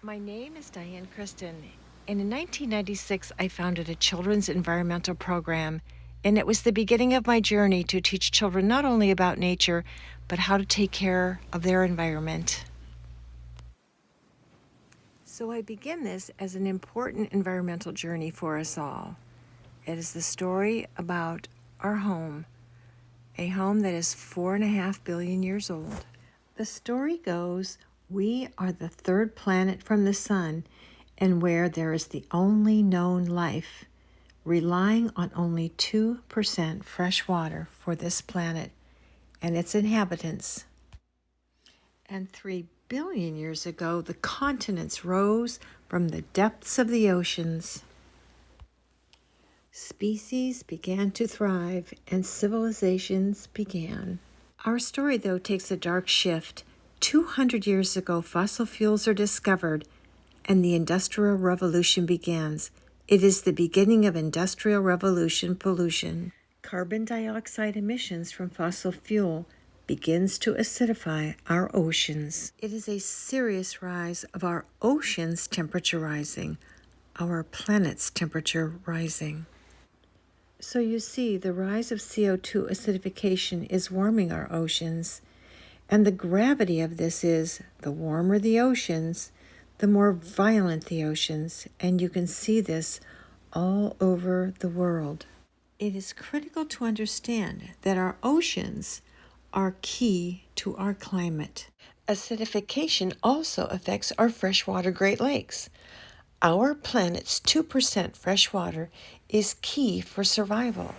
My name is Diane Christin, and in 1996 I founded a children's environmental program, and it was the beginning of my journey to teach children not only about nature, but how to take care of their environment. So I begin this as an important environmental journey for us all. It is the story about our home, a home that is 4.5 billion years old. The story goes, we are the third planet from the sun, and where there is the only known life, relying on only 2% fresh water for this planet and its inhabitants. And 3 billion years ago, the continents rose from the depths of the oceans. Species began to thrive and civilizations began. Our story, though, takes a dark shift. 200 years ago, fossil fuels are discovered and the Industrial Revolution begins. It is the beginning of Industrial Revolution pollution. Carbon dioxide emissions from fossil fuel begins to acidify our oceans. It is a serious rise of our oceans' temperature rising, our planet's temperature rising. So you see, the rise of CO2 acidification is warming our oceans, and the gravity of this is, the warmer the oceans, the more violent the oceans, and you can see this all over the world. It is critical to understand that our oceans are key to our climate. Acidification also affects our freshwater Great Lakes. Our planet's 2% fresh water is key for survival,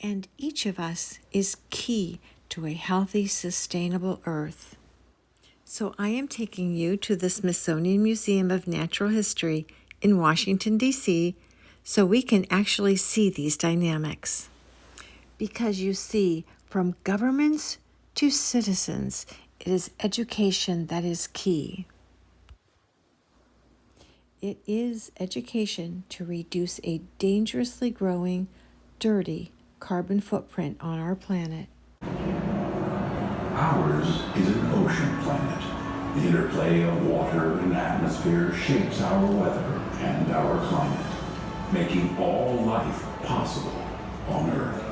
and each of us is key to a healthy, sustainable Earth. So I am taking you to the Smithsonian Museum of Natural History in Washington, D.C., so we can actually see these dynamics. Because you see, from governments to citizens, it is education that is key. It is education to reduce a dangerously growing, dirty carbon footprint on our planet. Ours is an ocean planet. The interplay of water and atmosphere shapes our weather and our climate, making all life possible on Earth.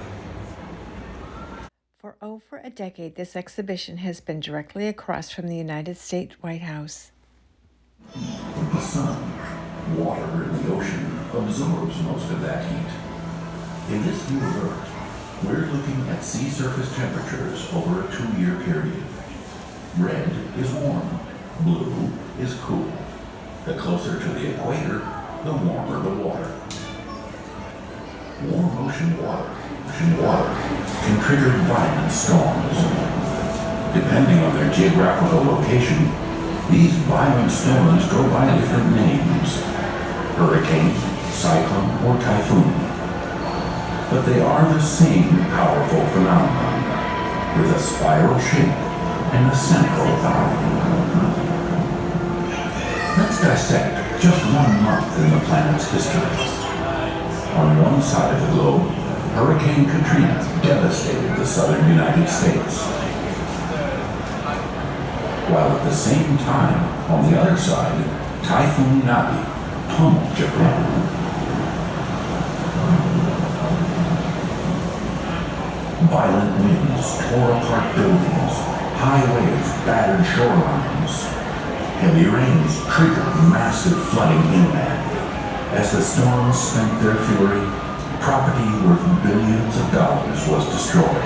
For over a decade, this exhibition has been directly across from the United States White House. The sun, water in the ocean absorbs most of that heat. In this view of Earth, we're looking at sea surface temperatures over a 2-year period. Red is warm, blue is cool. The closer to the equator, the warmer the water. Warm ocean water can trigger violent storms. Depending on their geographical location, these violent storms go by different names: hurricane, cyclone, or typhoon. But they are the same powerful phenomenon, with a spiral shape and a central eye. Let's dissect just 1 month in the planet's history. On one side of the globe, Hurricane Katrina devastated the southern United States. While at the same time, on the other side, Typhoon Nabi pummeled Japan. Violent winds tore apart buildings, highways battered shorelines. Heavy rains triggered massive flooding inland. As the storms spent their fury, property worth billions of dollars was destroyed.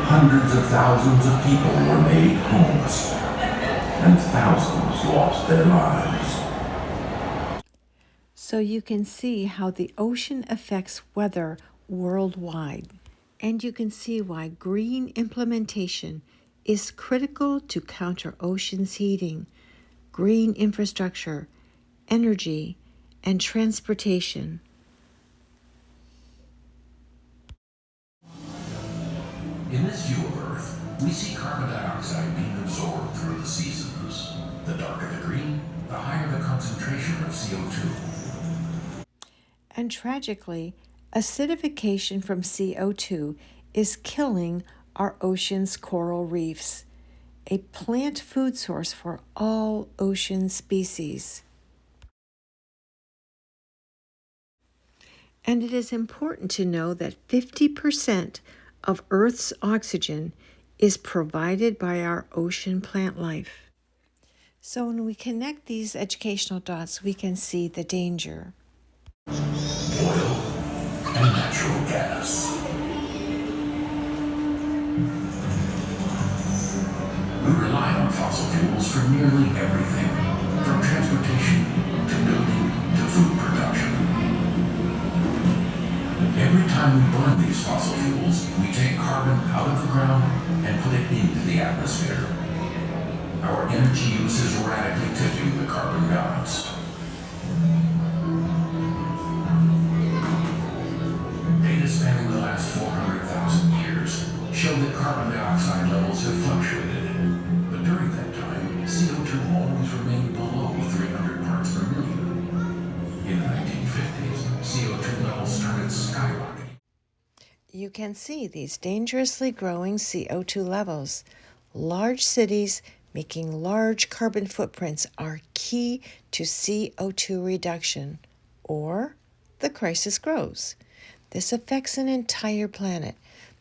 Hundreds of thousands of people were made homeless, and thousands lost their lives. So you can see how the ocean affects weather worldwide. And you can see why green implementation is critical to counter oceans heating, green infrastructure, energy, and transportation. In this view of Earth, we see carbon dioxide being absorbed through the seasons. The darker the green, the higher the concentration of CO2. And tragically, acidification from CO2 is killing our ocean's coral reefs, a plant food source for all ocean species. And it is important to know that 50% of Earth's oxygen is provided by our ocean plant life. So when we connect these educational dots, we can see the danger. Oil and natural gas. We rely on fossil fuels for nearly everything, from transportation to building to food production. Every time we burn these fossil fuels, we take carbon out of the ground and put it into the atmosphere. Our energy use is radically tipping the carbon balance. Data spanning the last 400,000 years show that carbon dioxide levels have fluctuated. But during that time, CO2 always remained below 300 parts per million. In the 1950s, CO2 levels started skyrocketing. You can see these dangerously growing CO2 levels. Large cities making large carbon footprints are key to CO2 reduction, or the crisis grows. This affects an entire planet,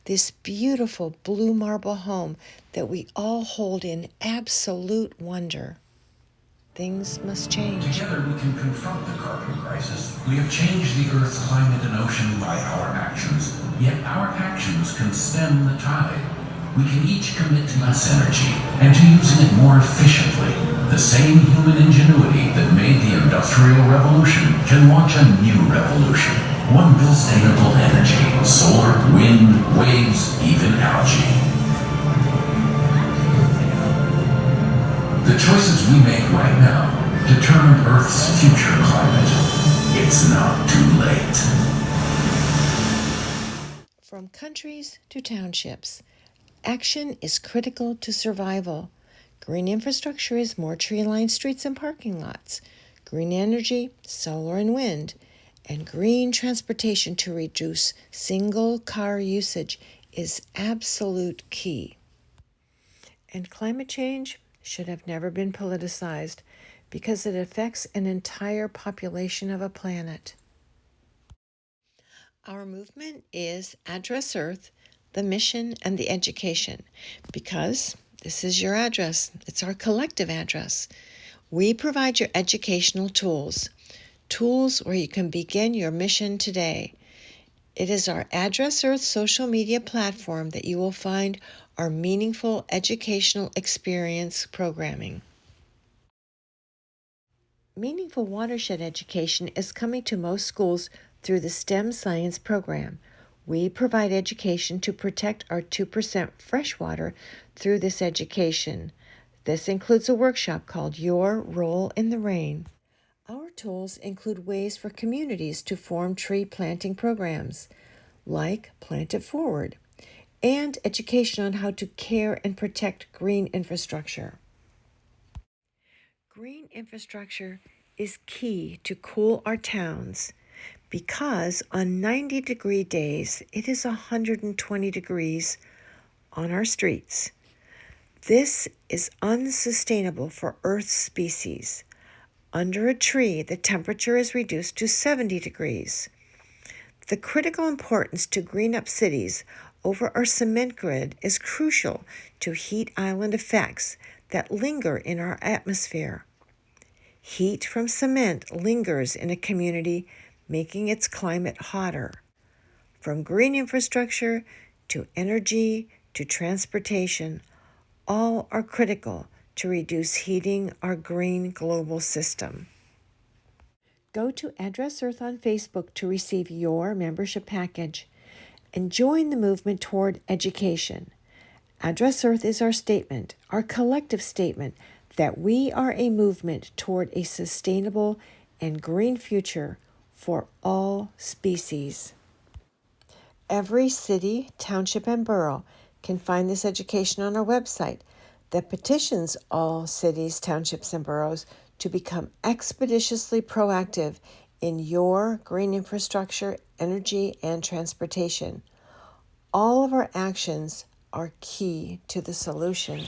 this beautiful blue marble home that we all hold in absolute wonder. Things must change. Together we can confront the carbon crisis. We have changed the Earth's climate and ocean by our actions, yet our actions can stem the tide. We can each commit to less energy and to using it more efficiently. The same human ingenuity that made the Industrial Revolution can launch a new revolution. One built sustainable energy, solar, wind, waves, even algae. The choices we make right now determine Earth's future climate. It's not too late. From countries to townships, action is critical to survival. Green infrastructure is more tree-lined streets and parking lots. Green energy, solar and wind, and green transportation to reduce single-car usage is absolute key. And climate change should have never been politicized because it affects an entire population of a planet. Our movement is Address Earth, the mission, and the education, because this is your address. It's our collective address. We provide your educational tools where you can begin your mission today. It is our Address Earth social media platform that you will find our meaningful educational experience programming. Meaningful watershed education is coming to most schools through the STEM science program. We provide education to protect our 2% freshwater through this education. This includes a workshop called Your Role in the Rain. Our tools include ways for communities to form tree planting programs, like Plant It Forward, and education on how to care and protect green infrastructure. Green infrastructure is key to cool our towns because on 90-degree days, it is 120 degrees on our streets. This is unsustainable for Earth's species. Under a tree, the temperature is reduced to 70 degrees. The critical importance to green up cities over our cement grid is crucial to heat island effects that linger in our atmosphere. Heat from cement lingers in a community, making its climate hotter. From green infrastructure to energy to transportation, all are critical to reduce heating our green global system. Go to Address Earth on Facebook to receive your membership package and join the movement toward education. Address Earth is our statement, our collective statement, that we are a movement toward a sustainable and green future for all species. Every city, township, and borough can find this education on our website that petitions all cities, townships, and boroughs to become expeditiously proactive in your green infrastructure, energy, and transportation. All of our actions are key to the solution.